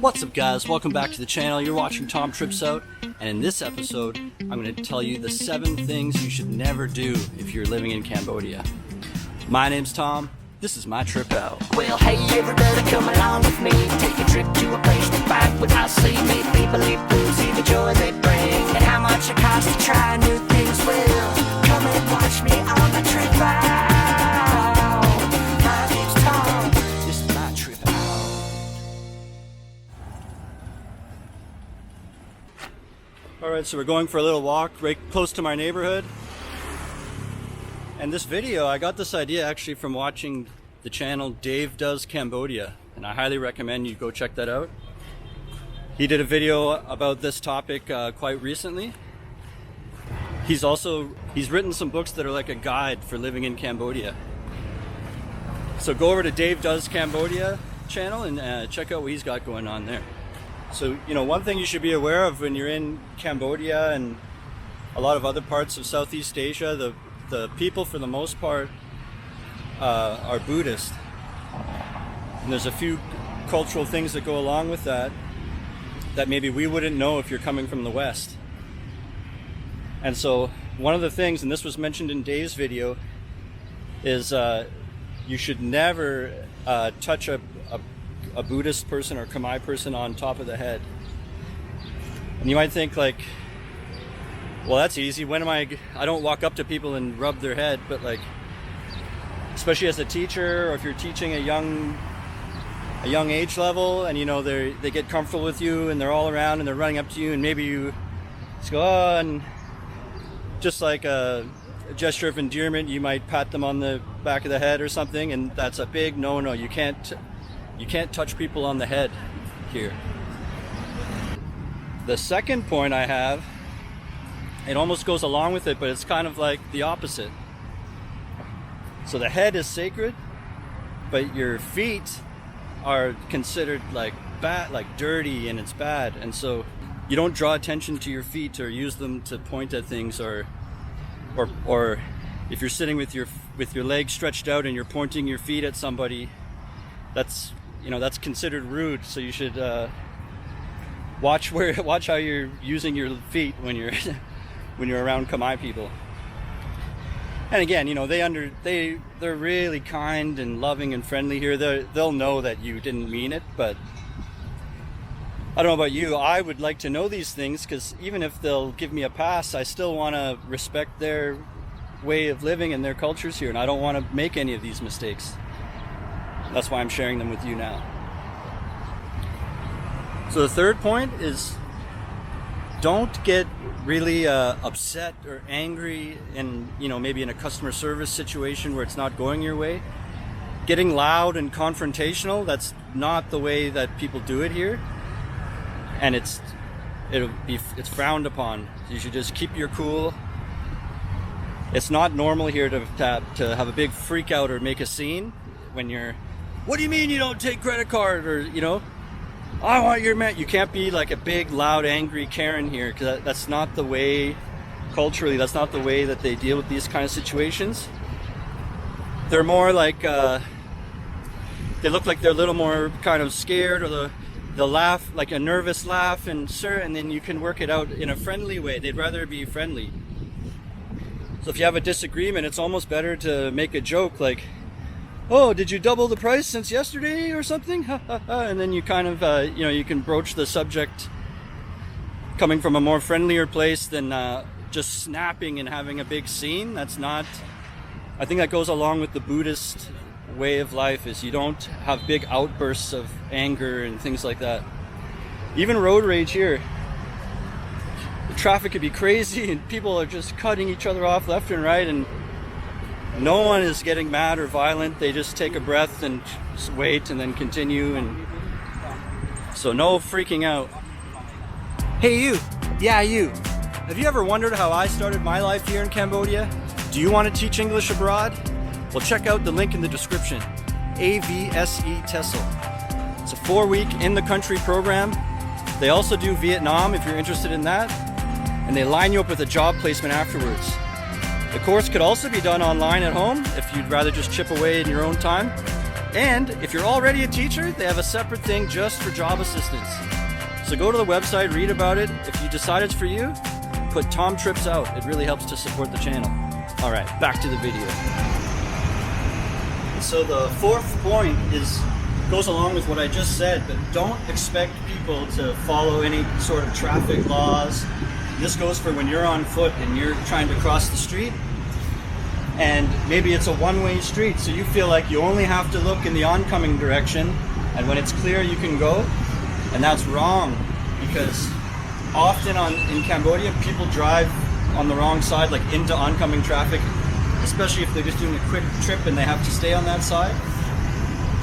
What's up guys, welcome back to the channel. You're watching Tom Trips Out, and in this episode I'm going to tell you the 7 things you should never do if you're living in Cambodia. My name's Tom, this is my trip out. Well, hey everybody, come along with me. Take a trip to a place to fight without sea. Meet people, eat food, see the joy they bring, and how much it costs to try new things. Well, come and watch me on my trip out. My name's Tom, this is my trip out. Alright, so we're going for a little walk right close to my neighborhood. And this video, I got this idea actually from watching the channel Dave Does Cambodia, and I highly recommend you go check that out. He did a video about this topic quite recently. He's written some books that are like a guide for living in Cambodia. So go over to Dave Does Cambodia channel and check out what he's got going on there. So, you know, one thing you should be aware of when you're in Cambodia and a lot of other parts of Southeast Asia, the people for the most part are Buddhist. And there's a few cultural things that go along with that maybe we wouldn't know if you're coming from the West. And so one of the things, and this was mentioned in Dave's video, is you should never touch a Buddhist person or Khmer person on top of the head. And you might think like, well, that's easy. I don't walk up to people and rub their head, but like, especially as a teacher, or if you're teaching a young age level, and you know they get comfortable with you and they're all around and they're running up to you, and maybe you just go, oh, and just like a gesture of endearment, you might pat them on the back of the head or something, and that's a big no-no. You can't touch people on the head here. The second point I have, it almost goes along with it, but it's kind of like the opposite. So the head is sacred, but your feet are considered like bad, like dirty, and it's bad. And so you don't draw attention to your feet or use them to point at things, or if you're sitting with your legs stretched out and you're pointing your feet at somebody, that's considered rude. So you should watch how you're using your feet when you're when you're around Khmer people. And again, you know, they're really kind and loving and friendly here. They'll know that you didn't mean it, but I don't know about you. I would like to know these things, because even if they'll give me a pass, I still want to respect their way of living and their cultures here, and I don't want to make any of these mistakes. That's why I'm sharing them with you now. So the third point is, don't get really upset or angry in, maybe in a customer service situation where it's not going your way. Getting loud and confrontational, that's not the way that people do it here, and it's frowned upon. You should just keep your cool. It's not normal here to have a big freak out or make a scene when you're, what do you mean you don't take credit card, or I want your man. You can't be like a big, loud, angry Karen here, because that's not the way, culturally, that's not the way that they deal with these kind of situations. They're more like, they look like they're a little more kind of scared, or they'll laugh, like a nervous laugh, and then you can work it out in a friendly way. They'd rather be friendly. So if you have a disagreement, it's almost better to make a joke like, oh, did you double the price since yesterday or something? And then you kind of, you can broach the subject coming from a more friendlier place than just snapping and having a big scene. I think that goes along with the Buddhist way of life, is you don't have big outbursts of anger and things like that. Even road rage here. The traffic could be crazy and people are just cutting each other off left and right, and no one is getting mad or violent. They just take a breath and just wait and then continue. And so no freaking out. Hey you, yeah you. Have you ever wondered how I started my life here in Cambodia? Do you want to teach English abroad? Well, check out the link in the description. AVSE TESOL. It's a 4-week in-the-country program. They also do Vietnam if you're interested in that. And they line you up with a job placement afterwards. The course could also be done online at home if you'd rather just chip away in your own time. And if you're already a teacher, they have a separate thing just for job assistants. So go to the website, read about it. If you decide it's for you, put Tom Trips out. It really helps to support the channel. All right, back to the video. So the fourth point goes along with what I just said, but don't expect people to follow any sort of traffic laws. This goes for when you're on foot and you're trying to cross the street, and maybe it's a one-way street, so you feel like you only have to look in the oncoming direction, and when it's clear you can go. And that's wrong, because often in Cambodia people drive on the wrong side, like into oncoming traffic, especially if they're just doing a quick trip and they have to stay on that side.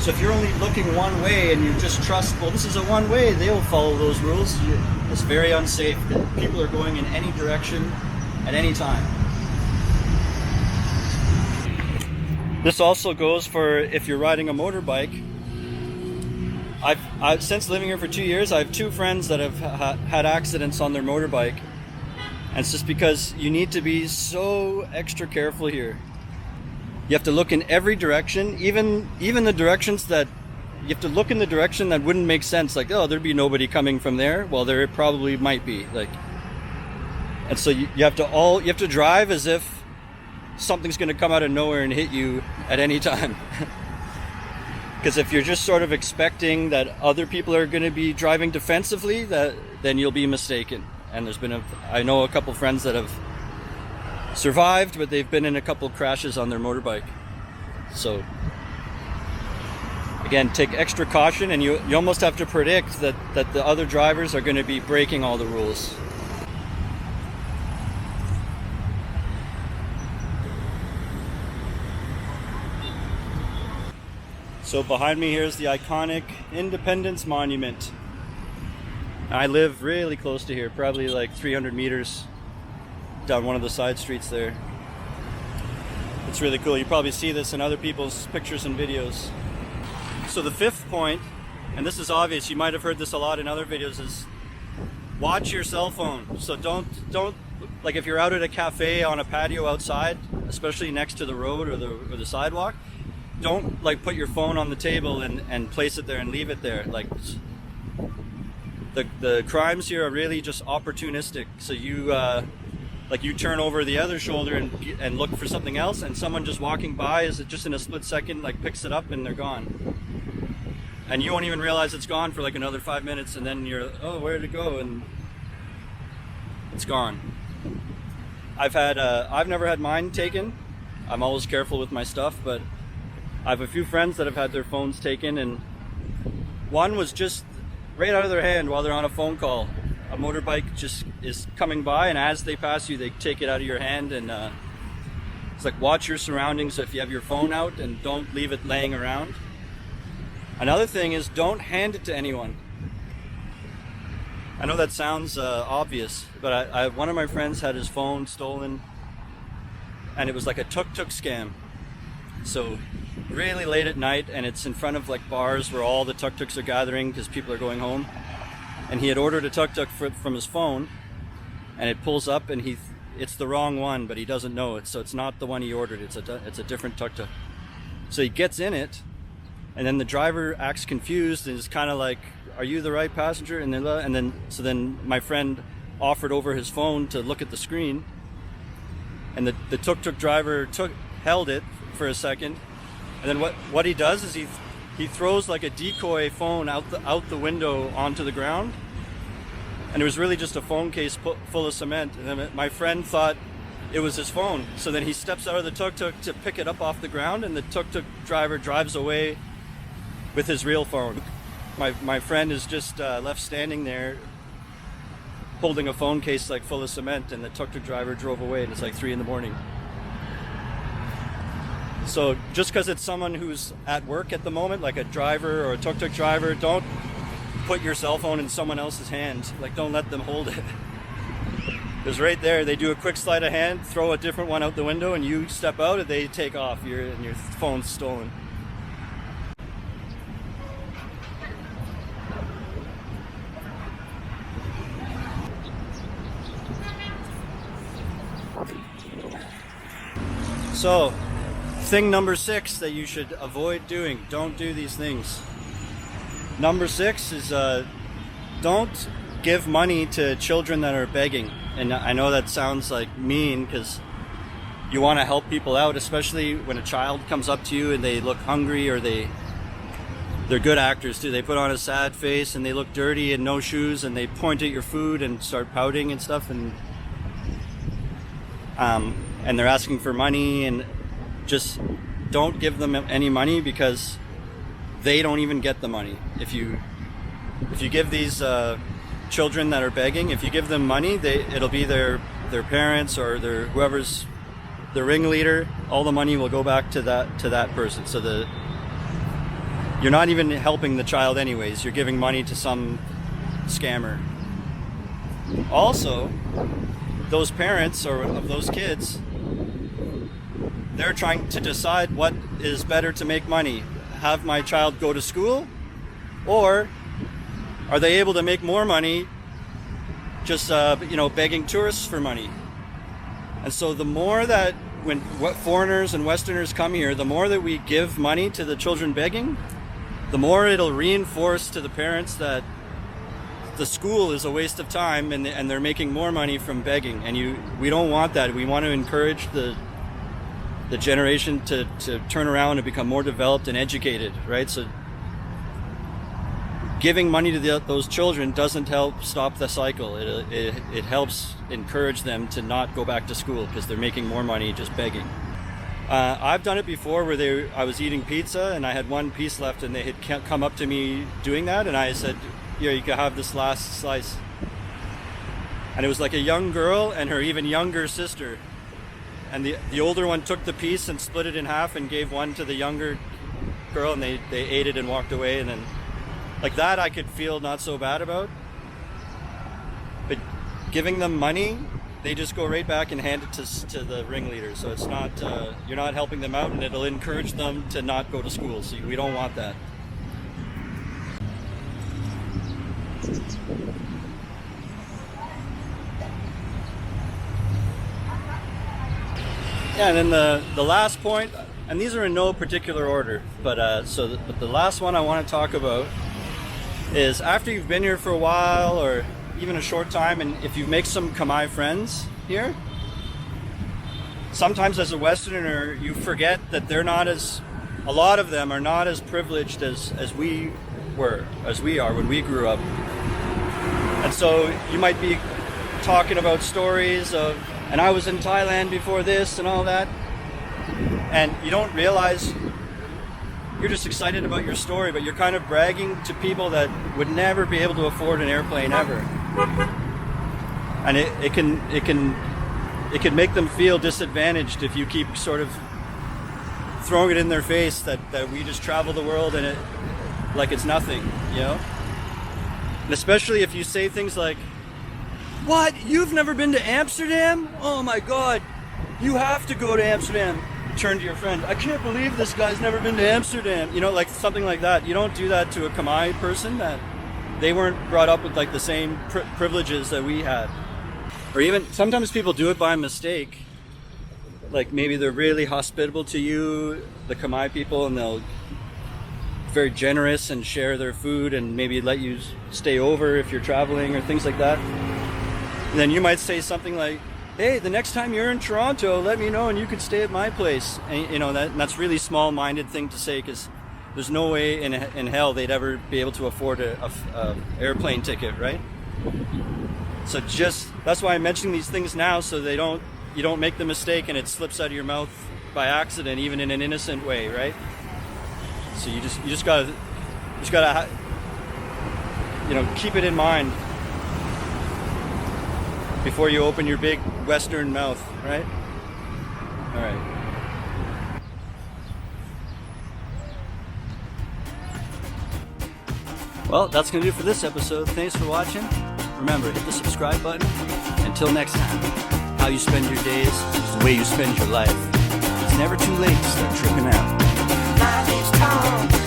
So if you're only looking one way and you just trust, well, this is a one way, they will follow those rules, it's very unsafe. People are going in any direction at any time. This also goes for if you're riding a motorbike. I've since living here for 2 years, I have two friends that have had accidents on their motorbike. And it's just because you need to be so extra careful here. You have to look in every direction, even the directions that you have to look in the direction that wouldn't make sense. Like, oh, there'd be nobody coming from there. Well, there probably might be. Like, and so you have to drive as if something's going to come out of nowhere and hit you at any time. Because if you're just sort of expecting that other people are going to be driving defensively, then you'll be mistaken. And I know a couple friends that have survived, but they've been in a couple crashes on their motorbike. So again, take extra caution, and you almost have to predict that the other drivers are going to be breaking all the rules. So behind me here is the iconic Independence Monument. I live really close to here, probably like 300 meters down one of the side streets there. It's really cool. You probably see this in other people's pictures and videos. So the fifth point, and this is obvious, you might have heard this a lot in other videos, is watch your cell phone. So don't like if you're out at a cafe on a patio outside, especially next to the road or the sidewalk, don't like put your phone on the table and place it there and leave it there. Like the crimes here are really just opportunistic. So you turn over the other shoulder and look for something else, and someone just walking by is just in a split second like picks it up and they're gone. And you won't even realize it's gone for like another 5 minutes, and then you're, oh, where did it go? And it's gone. I've never had mine taken. I'm always careful with my stuff, but I have a few friends that have had their phones taken, and one was just right out of their hand while they're on a phone call. A motorbike just is coming by, and as they pass you, they take it out of your hand, and it's like, watch your surroundings if you have your phone out, and don't leave it laying around. Another thing is, don't hand it to anyone. I know that sounds obvious, but one of my friends had his phone stolen, and it was like a tuk-tuk scam. So really late at night, and it's in front of like bars where all the tuk-tuks are gathering because people are going home. And he had ordered a tuk-tuk from his phone, and it pulls up, and it's the wrong one, but he doesn't know it. So it's not the one he ordered. It's a different tuk-tuk. So he gets in it, and then the driver acts confused and is kind of like, "Are you the right passenger?" And then my friend offered over his phone to look at the screen, and the tuk-tuk driver held it for a second, and then what he does is he throws like a decoy phone out the window onto the ground, and it was really just a phone case full of cement. And then my friend thought it was his phone, so then he steps out of the tuk-tuk to pick it up off the ground, and the tuk-tuk driver drives away with his real phone. My friend is just left standing there holding a phone case like full of cement, and the tuk-tuk driver drove away, and it's like 3 a.m. So just because it's someone who's at work at the moment, like a driver or a tuk-tuk driver, don't put your cell phone in someone else's hand. Like, don't let them hold it. Because right there, they do a quick sleight of hand, throw a different one out the window, and you step out and they take off, and your phone's stolen. So thing number 6 that you should avoid doing. Don't do these things. Number 6 is don't give money to children that are begging. And I know that sounds like mean because you want to help people out, especially when a child comes up to you and they look hungry, or they're good actors too. They put on a sad face and they look dirty and no shoes, and they point at your food and start pouting and stuff, and they're asking for money. And just don't give them any money, because they don't even get the money. If you give these children that are begging, if you give them money, it'll be their parents or whoever's the ringleader. All the money will go back to that person. So you're not even helping the child anyways. You're giving money to some scammer. Also, those parents of those kids, they're trying to decide what is better to make money. Have my child go to school, or are they able to make more money just begging tourists for money? And so the more that when foreigners and Westerners come here, the more that we give money to the children begging, the more it'll reinforce to the parents that the school is a waste of time, and they're making more money from begging. And we don't want that. We want to encourage the generation to turn around and become more developed and educated, right? So giving money to those children doesn't help stop the cycle. It helps encourage them to not go back to school, because they're making more money just begging. I've done it before where I was eating pizza and I had one piece left, and they had come up to me doing that, and I said, "Here, you can have this last slice." And it was like a young girl and her even younger sister. And the older one took the piece and split it in half and gave one to the younger girl, and they ate it and walked away. And then like that I could feel not so bad about. But giving them money, they just go right back and hand it to the ringleader. So it's not, you're not helping them out, and it'll encourage them to not go to school. So we don't want that. Yeah, and then the last point, and these are in no particular order, but the last one I want to talk about is after you've been here for a while, or even a short time, and if you make some Khmer friends here, sometimes as a Westerner you forget that a lot of them are not as privileged as we are when we grew up. And so you might be talking about stories of, and I was in Thailand before this and all that, and you don't realize you're just excited about your story, but you're kind of bragging to people that would never be able to afford an airplane ever. And it can make them feel disadvantaged if you keep sort of throwing it in their face that we just travel the world and like it's nothing, you know? And especially if you say things like, "What? You've never been to Amsterdam? Oh my God, you have to go to Amsterdam." Turn to your friend, "I can't believe this guy's never been to Amsterdam." You know, like something like that. You don't do that to a Khmer person, that they weren't brought up with like the same privileges that we had. Or even sometimes people do it by mistake. Like maybe they're really hospitable to you, the Khmer people, and they'll very generous and share their food and maybe let you stay over if you're traveling or things like that. And then you might say something like, "Hey, the next time you're in Toronto, let me know and you could stay at my place." And you know, that's really small-minded thing to say, because there's no way in hell they'd ever be able to afford a airplane ticket, right? So that's why I'm mentioning these things now, so you don't make the mistake and it slips out of your mouth by accident, even in an innocent way, right? So you just gotta keep it in mind before you open your big Western mouth, right? All right. Well, that's going to do it for this episode. Thanks for watching. Remember, hit the subscribe button. Until next time, how you spend your days is the way you spend your life. It's never too late to start tripping out. Life is tall.